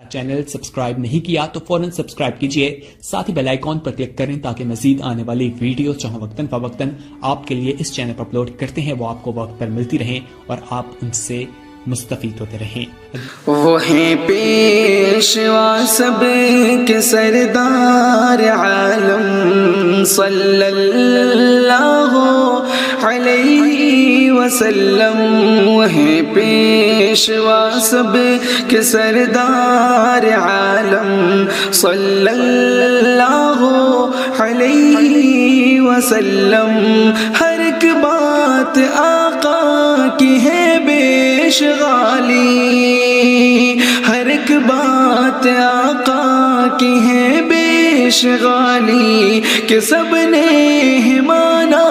Channel subscribe نہیں کیا تو فوراً سبسکرائب کیجئے، ساتھ ہی بیل آئیکن پر کلک کریں تاکہ مزید آنے والی ویڈیو جہاں وقتاً فوقتاً آپ کے لیے اس چینل پر اپلوڈ کرتے ہیں وہ آپ کو وقت پر ملتی رہیں اور آپ ان سے مستفید ہوتے رہیں۔ وہ ہیں پیشوا سب کے سردار عالم صلی اللہ علیہ وسلم، وہ ہیں پیشوا سب کے سردار عالم صلی اللہ علیہ وسلم، ہر ایک بات آقا کی ہے اشغالی، ہر ایک بات آقا کی ہے بیشغالی، کہ سب نے مانا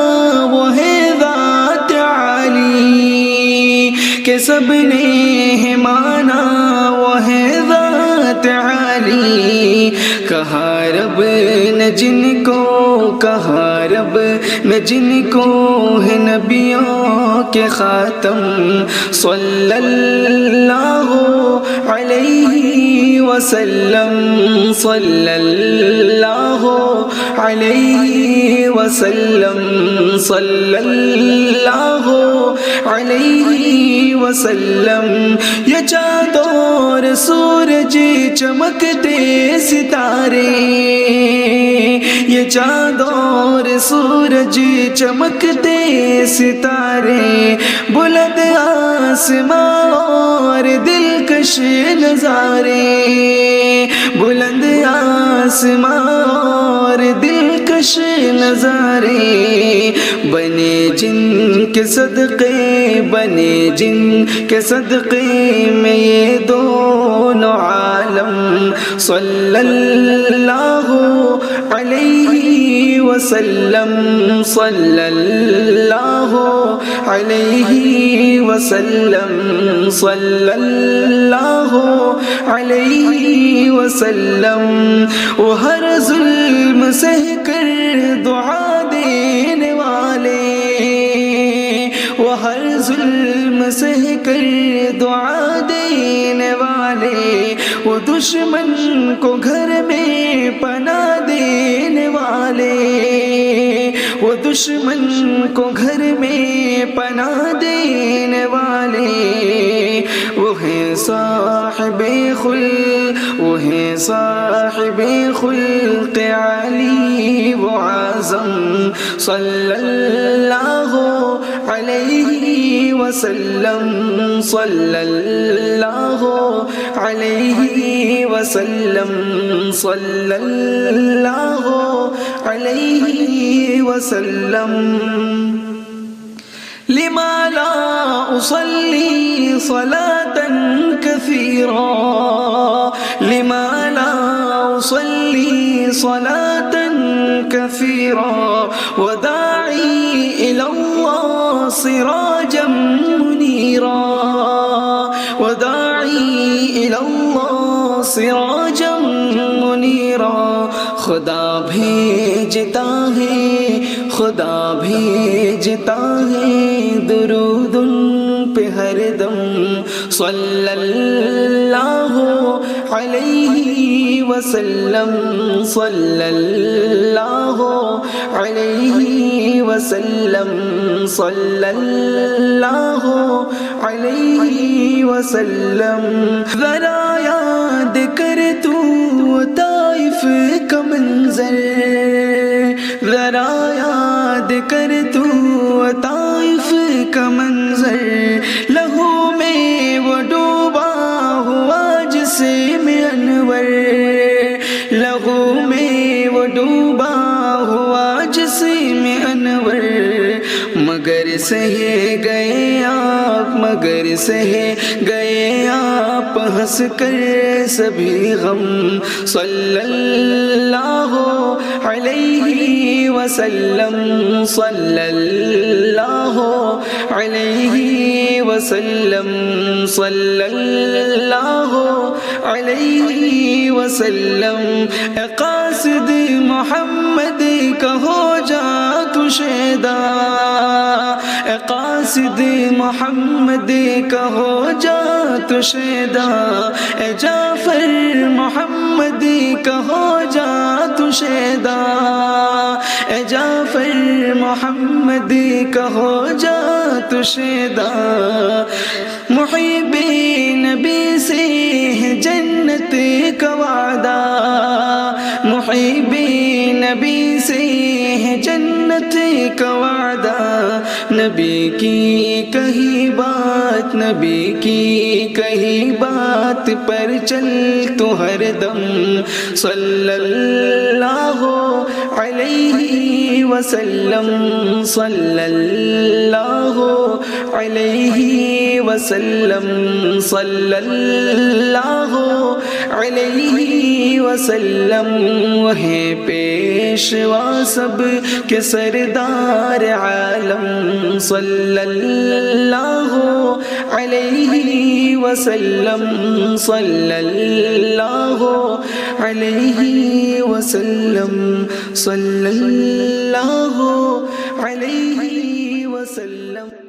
وہ ہے ذات عالی، کہ سب نے مانا وہ ہے ذات عالی، کہا رب نے جن کو، کہا رب نے جن کو ہے نبیوں کے خاتم صلی اللہ علیہ وسلم، صلی اللہ علیہ وسلم، صلی اللہ علیہ وسلم، یہ چاند اور سورج چمکتے ستارے، یہ چاند اور سورج چمکتے ستارے، بلند آسمان اور دلکش نظارے، بلند آسمان اور دلکش نظارے، بنے جن کے صدقے، بنے جن کے صدقے میں یہ دونوں عالم صلی اللہ علیہ وسلم، صلی اللہ علیہ وسلم، صلی اللہ علیہ وسلم، وہ ہر ظلم سہ کر دعا دینے والے، وہ ہر ظلم سہ کر دعا دینے والے، وہ دشمن کو گھر میں پناہ دینے والے، وہ دشمن کو گھر میں پناہ دینے والے، وہ ہیں صاحب خلق، وہ ہیں صاحب خلق علی و اعظم صلی اللہ علیہ وسلم، صلی اللہ علیہ وسلم، صلی اللہ علیہ وسلم، لما لا أصلي صلاة كثيرا، لما لا أصلي صلاة كثيرا، وداعي إلى الله سراجا منيرا، وداعي إلى الله سراجا منيرا، خدا بھیجتا ہے، خدا بھیجتا ہے درود ان پہ ہر دم صلی اللہ علیہ وسلم، صلی اللہ علیہ وسلم، صلی اللہ علیہ وسلم، ذرا یاد کر تو طائف کا منظر، ذرا یاد کر تو طائف کا منظر، لہو میں وہ ڈوبا ہوا جسم انور، لہو میں وہ ڈوبا ہوا جسم انور، مگر سہے گئے آپ، مگر سہے گئے آپ ہنس کر سبھی غم صلی اللہ علیہ وسلم، صلی اللہ علیہ وسلم، صلی اللہ علیہ وسلم، اے قاصد محمد کا ہو جا تو شیدا، اے قاصد قاصد محمد کا ہو جا تو شیدا، اے جعفر محمد کا ہو جا تو شیدا، اے جعفر محمد کا ہو جا تو شیدا، محب نبی سے ہے جنت کا وعدہ، محب نبی سے ہے جنت کا وعدہ، نبی کی کہی بات، نبی کی کہی بات پر چل تو ہر دم، صلی اللہ علیہ وسلم، صلی اللہ علیہ وسلم، صلی اللہ علیہ وسلم، وہ ہے پیشوا سب کے سردار عالم، صلی اللہ علیہ وسلم، صلی اللہ علیہ وسلم، صلی اللہ علیہ وسلم۔